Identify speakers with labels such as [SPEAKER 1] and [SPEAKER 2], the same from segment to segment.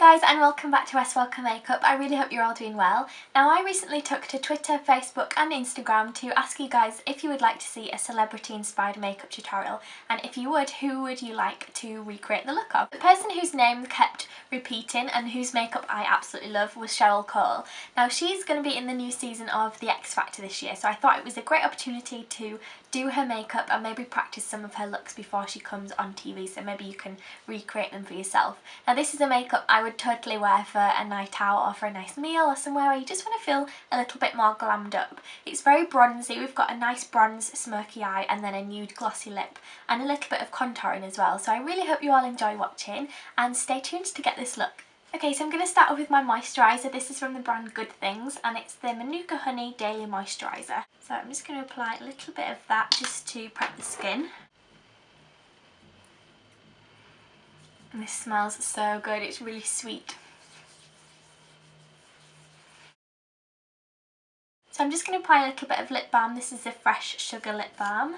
[SPEAKER 1] guys, and welcome back to SWalkerMakeup. I really hope you're all doing well. Now, I recently took to Twitter, Facebook and Instagram to ask you guys if you would like to see a celebrity inspired makeup tutorial, and if you would, who would you like to recreate the look of? The person whose name kept repeating and whose makeup I absolutely love was Cheryl Cole. Now, she's going to be in the new season of The X Factor this year, so I thought it was a great opportunity to do her makeup and maybe practice some of her looks before she comes on TV, so maybe you can recreate them for yourself. Now, this is a makeup I would totally wear for a night out or for a nice meal or somewhere where you just want to feel a little bit more glammed up. It's very bronzy. We've got a nice bronze smirky eye and then a nude glossy lip and a little bit of contouring as well, so I really hope you all enjoy watching and stay tuned to get this look. Okay, so I'm going to start off with my moisturiser. This is from the brand Good Things and it's the Manuka Honey Daily Moisturiser. So I'm just going to apply a little bit of that just to prep the skin. And this smells so good, it's really sweet. So I'm just going to apply a little bit of lip balm. This is the Fresh Sugar Lip Balm.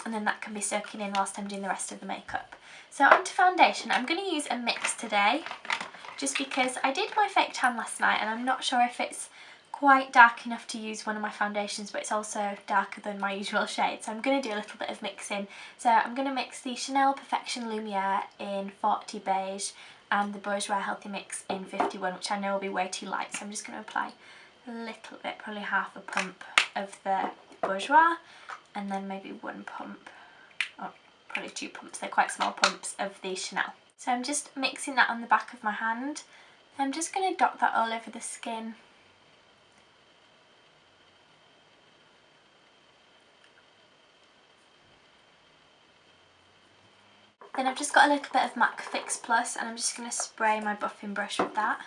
[SPEAKER 1] And then that can be soaking in whilst I'm doing the rest of the makeup. So onto foundation. I'm going to use a mix today just because I did my fake tan last night and I'm not sure if it's quite dark enough to use one of my foundations, but it's also darker than my usual shade, so I'm going to do a little bit of mixing. So I'm going to mix the Chanel Perfection Lumiere in 40 Beige and the Bourjois Healthy Mix in 51, which I know will be way too light, so I'm just going to apply a little bit, probably half a pump of the Bourjois and then maybe one pump, oh, probably 2 pumps, they're quite small pumps of the Chanel. So I'm just mixing that on the back of my hand. I'm just going to dot that all over the skin. Then I've just got a little bit of MAC Fix Plus and I'm just going to spray my buffing brush with that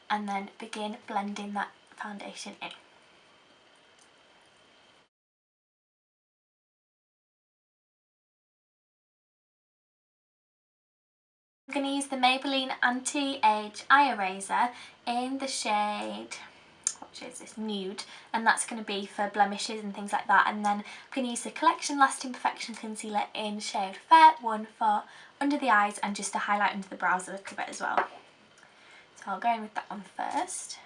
[SPEAKER 1] and then begin blending that foundation in. I'm going to use the Maybelline Anti-Age Eye Eraser in the shade, which is this Nude, and that's going to be for blemishes and things like that. And then I'm going to use the Collection Lasting Perfection Concealer in shade Fair 1 for under the eyes and just to highlight under the brows a little bit as well. So I'll go in with that one first.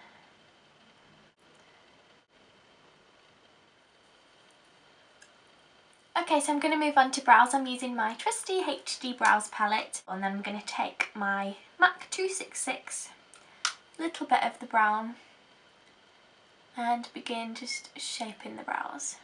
[SPEAKER 1] Okay, so I'm going to move on to brows. I'm using my trusty HD Brows palette and then I'm going to take my MAC 266, a little bit of the brown and begin just shaping the brows.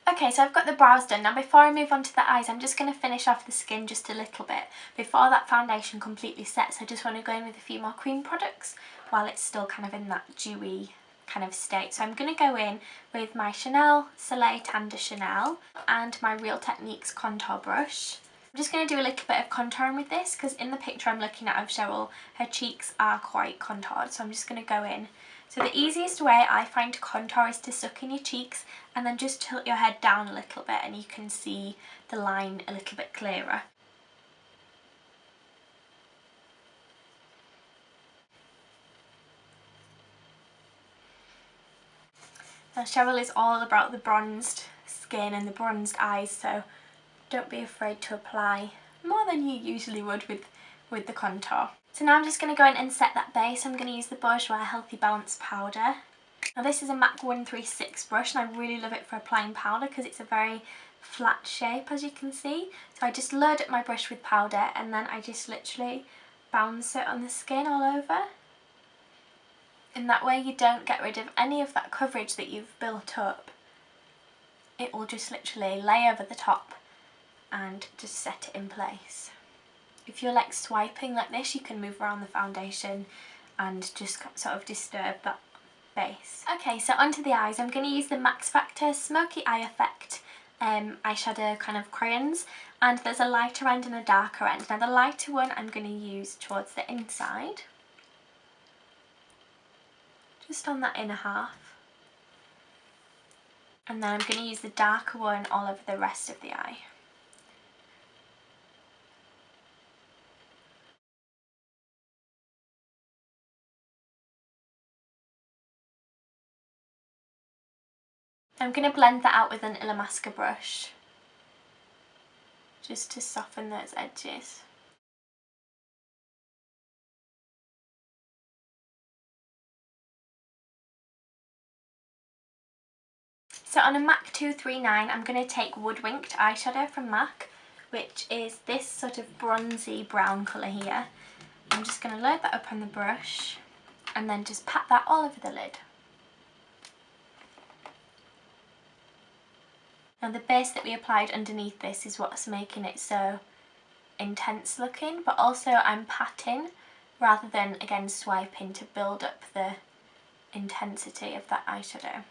[SPEAKER 1] Okay, so I've got the brows done. Now before I move on to the eyes, I'm just going to finish off the skin just a little bit before that foundation completely sets. I just want to go in with a few more cream products while it's still kind of in that dewy kind of state. So I'm going to go in with my Chanel Soleil Tan de Chanel and my Real Techniques contour brush. I'm just going to do a little bit of contouring with this because in the picture I'm looking at of Cheryl, her cheeks are quite contoured, so I'm just going to go in. So the easiest way I find to contour is to suck in your cheeks and then just tilt your head down a little bit and you can see the line a little bit clearer. Now Cheryl is all about the bronzed skin and the bronzed eyes, so don't be afraid to apply more than you usually would with the contour. So now I'm just going to go in and set that base. I'm going to use the Bourjois Healthy Balance Powder. Now this is a MAC 136 brush and I really love it for applying powder because it's a very flat shape, as you can see. So I just load up my brush with powder and then I just literally bounce it on the skin all over. And that way you don't get rid of any of that coverage that you've built up. It will just literally lay over the top and just set it in place. If you're like swiping like this, you can move around the foundation and just sort of disturb that base. Okay, so onto the eyes. I'm going to use the Max Factor Smoky Eye Effect eyeshadow kind of crayons, and there's a lighter end and a darker end. Now the lighter one I'm going to use towards the inside, just on that inner half, and then I'm going to use the darker one all over the rest of the eye. I'm going to blend that out with an Illamasqua brush, just to soften those edges. So on a MAC 239 I'm going to take Woodwinked eyeshadow from MAC, which is this sort of bronzy brown colour here. I'm just going to load that up on the brush and then just pat that all over the lid. Now the base that we applied underneath this is what's making it so intense looking, but also I'm patting rather than again swiping to build up the intensity of that eyeshadow.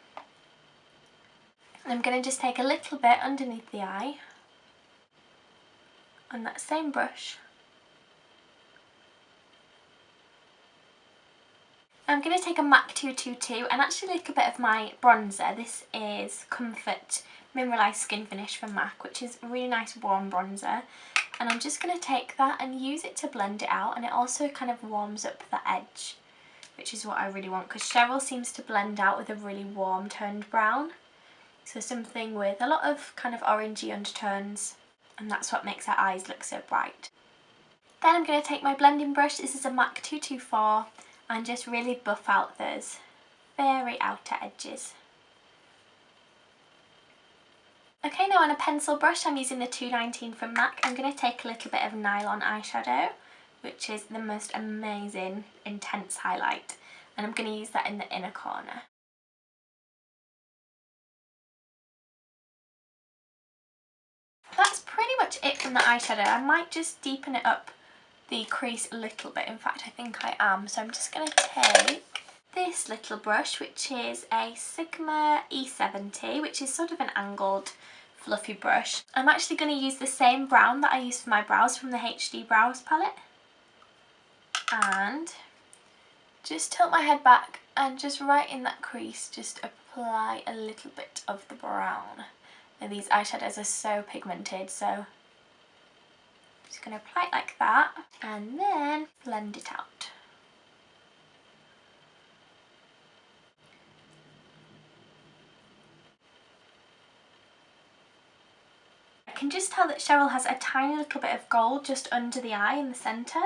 [SPEAKER 1] And I'm going to just take a little bit underneath the eye on that same brush. I'm going to take a MAC 222 and actually a little bit of my bronzer. This is Comfort Mineralized Skin Finish from MAC, which is a really nice warm bronzer. And I'm just going to take that and use it to blend it out, and it also kind of warms up the edge, which is what I really want, because Cheryl seems to blend out with a really warm toned brown. So something with a lot of kind of orangey undertones, and that's what makes her eyes look so bright. Then I'm going to take my blending brush, this is a MAC 224, and just really buff out those very outer edges. Okay, now on a pencil brush I'm using the 219 from MAC. I'm going to take a little bit of nylon eyeshadow, which is the most amazing intense highlight, and I'm going to use that in the inner corner. That's pretty much it from the eyeshadow. I might just deepen it up the crease a little bit, in fact I think I am, so I'm just going to take this little brush, which is a Sigma E70, which is sort of an angled fluffy brush. I'm actually going to use the same brown that I used for my brows from the HD Brows palette, and just tilt my head back and just right in that crease just apply a little bit of the brown. Now these eyeshadows are so pigmented, so I'm just going to apply it like that and then blend it out. I can just tell that Cheryl has a tiny little bit of gold just under the eye in the centre,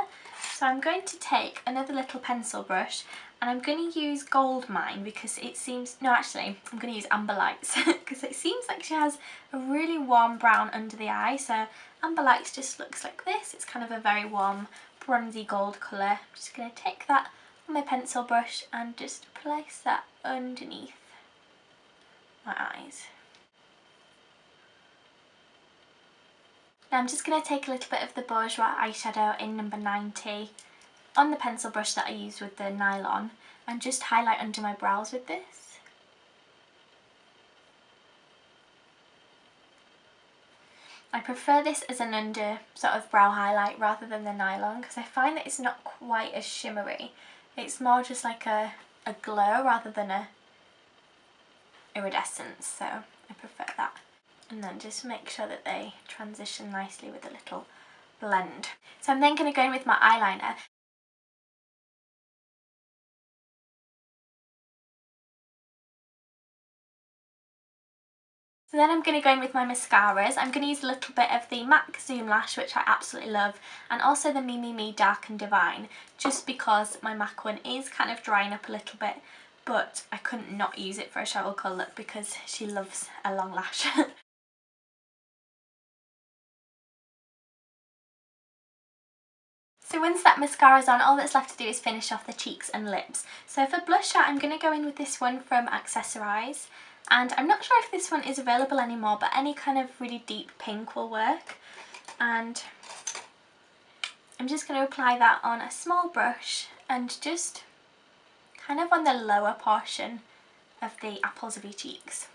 [SPEAKER 1] so I'm going to take another little pencil brush and I'm going to use Gold Mine because it seems, no actually I'm going to use Amber Lights because it seems like she has a really warm brown under the eye. So Amber Lights just looks like this, it's kind of a very warm bronzy gold colour. I'm just going to take that on my pencil brush and just place that underneath my eyes. Now I'm just going to take a little bit of the Bourjois eyeshadow in number 90 on the pencil brush that I used with the nylon and just highlight under my brows with this. I prefer this as an under sort of brow highlight rather than the nylon because I find that it's not quite as shimmery. It's more just like a glow rather than a iridescence, so I prefer that. And then just make sure that they transition nicely with a little blend. So I'm then going to go in with my eyeliner. So then I'm going to go in with my mascaras. I'm going to use a little bit of the MAC Zoom Lash, which I absolutely love, and also the Me Dark and Divine, just because my MAC one is kind of drying up a little bit, but I couldn't not use it for a Cheryl Cole look because she loves a long lash. So once that mascara's on, all that's left to do is finish off the cheeks and lips. So for blusher, I'm going to go in with this one from Accessorize. And I'm not sure if this one is available anymore, but any kind of really deep pink will work. And I'm just going to apply that on a small brush and just kind of on the lower portion of the apples of your cheeks.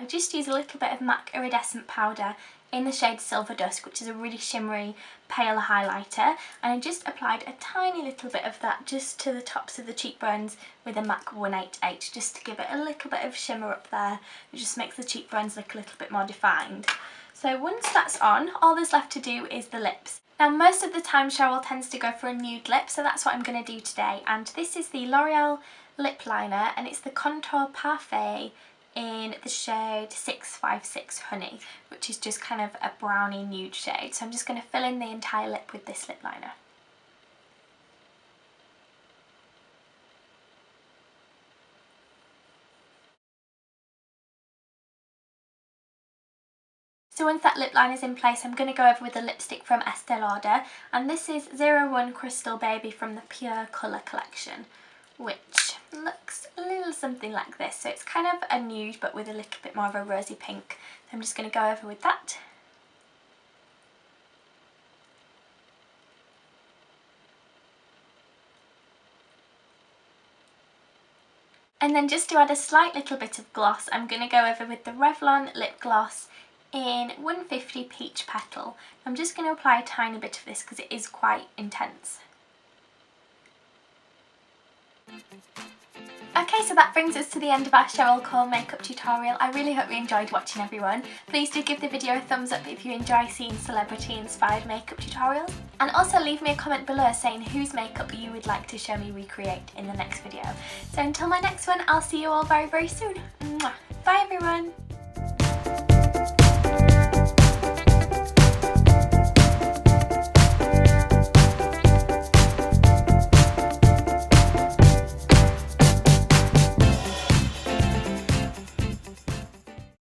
[SPEAKER 1] I just use a little bit of MAC Iridescent powder in the shade Silver Dusk, which is a really shimmery pale highlighter, and I just applied a tiny little bit of that just to the tops of the cheekbones with a MAC 188, just to give it a little bit of shimmer up there. It just makes the cheekbones look a little bit more defined. So once that's on, all there's left to do is the lips. Now most of the time Cheryl tends to go for a nude lip, so that's what I'm going to do today, and this is the L'Oreal lip liner, and it's the Contour Parfait in the shade 656 Honey, which is just kind of a browny nude shade. So I'm just going to fill in the entire lip with this lip liner. So once that lip liner is in place, I'm going to go over with the lipstick from Estee Lauder, and this is 01 Crystal Baby from the Pure Colour collection, which looks a little something like this. So it's kind of a nude but with a little bit more of a rosy pink. So I'm just going to go over with that. And then just to add a slight little bit of gloss, I'm going to go over with the Revlon lip gloss in 150 Peach Petal. I'm just going to apply a tiny bit of this because it is quite intense. Okay, so that brings us to the end of our Cheryl Cole makeup tutorial. I really hope you enjoyed watching, everyone. Please do give the video a thumbs up if you enjoy seeing celebrity inspired makeup tutorials, and also leave me a comment below saying whose makeup you would like to show me recreate in the next video. So until my next one, I'll see you all very, very soon. Mwah. Bye everyone!